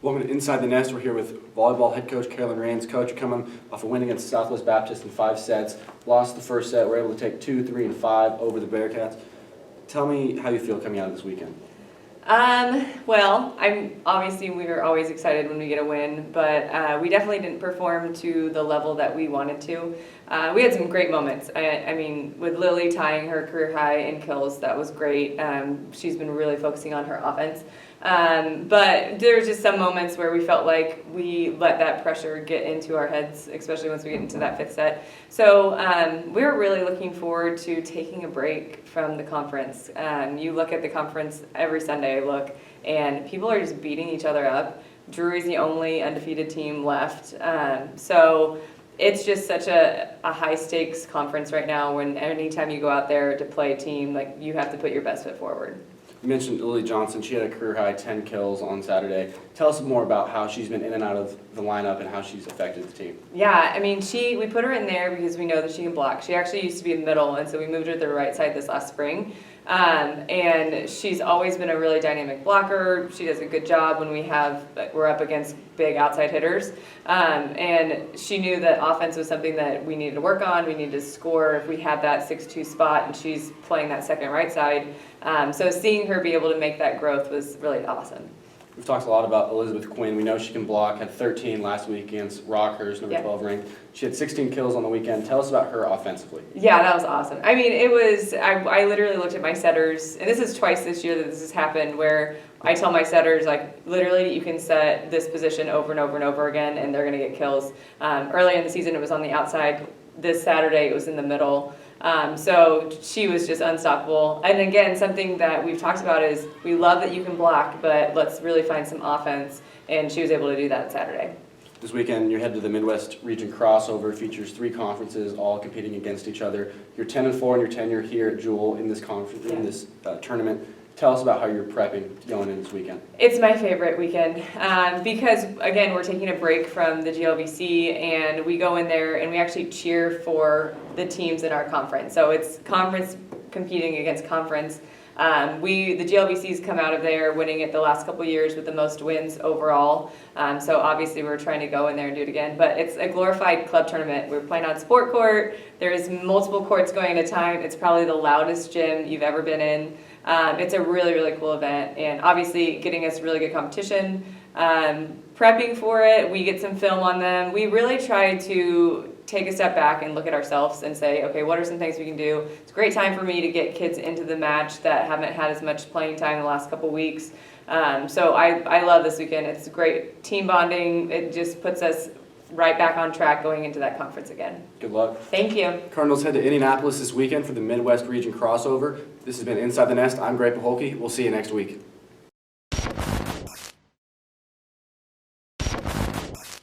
Welcome to Inside the Nest. We're here with volleyball head coach Carolyn Raynes. Coach, you're coming off a win against Southwest Baptist in 5 sets. Lost the first set. We're able to take 2, 3, and 5 over the Bearcats. Tell me how you feel coming out of this weekend. Well, we were always excited when we get a win, but we definitely didn't perform to the level that we wanted to. We had some great moments. I mean, with Lily tying her career high in kills, that was great. She's been really focusing on her offense. But there's just some moments where we felt like we let that pressure get into our heads, especially once we get into that 5th set. So we're really looking forward to taking a break from the conference. You look at the conference every Sunday, I look, and people are just beating each other up. Drury's the only undefeated team left. So it's just such a high stakes conference right now when anytime you go out there to play a team, like you have to put your best foot forward. You mentioned Lily Johnson. She had a career high 10 kills on Saturday. Tell us more about how she's been in and out of the lineup and how she's affected the team. Yeah, I mean, we put her in there because we know that she can block. She actually used to be in the middle, and so we moved her to the right side this last spring. And she's always been a really dynamic blocker. She does a good job when we're up against big outside hitters. And she knew that offense was something that we needed to work on. We needed to score if we had that 6-2 spot, and she's playing that second right side. So seeing her be able to make that growth was really awesome. We've talked a lot about Elizabeth Quinn. We know she can block. Had 13 last week against Rockhurst, number 12 ranked. She had 16 kills on the weekend. Tell us about her offensively. Yeah, that was awesome. I mean, I literally looked at my setters, and this is twice this year that this has happened, where I tell my setters, like, literally you can set this position over and over and over again, and they're going to get kills. Early in the season, it was on the outside. This Saturday, it was in the middle. So she was just unstoppable. And again, something that we've talked about is we love that you can block, but let's really find some offense. And she was able to do that Saturday. This weekend, you're headed to the Midwest Region Crossover. Features 3 conferences, all competing against each other. You're 10-4 in your tenure here at Jewel in this conference, in this tournament. Tell us about how you're prepping going into this weekend. It's my favorite weekend because, again, we're taking a break from the GLVC, and we go in there and we actually cheer for the teams in our conference. So it's conference competing against conference. The GLVC's come out of there winning it the last couple years with the most wins overall. So obviously we're trying to go in there and do it again. But it's a glorified club tournament. We're playing on sport court. There's multiple courts going at a time. It's probably the loudest gym you've ever been in. It's a really, really cool event, and obviously getting us really good competition. Prepping for it, we get some film on them. We really try to take a step back and look at ourselves and say, okay, what are some things we can do? It's a great time for me to get kids into the match that haven't had as much playing time in the last couple weeks. So I love this weekend. It's great team bonding. It just puts us right back on track going into that conference again. Good luck. Thank you. Cardinals head to Indianapolis this weekend for the Midwest Region Crossover. This has been Inside the Nest. I'm Greg Paholke. We'll see you next week.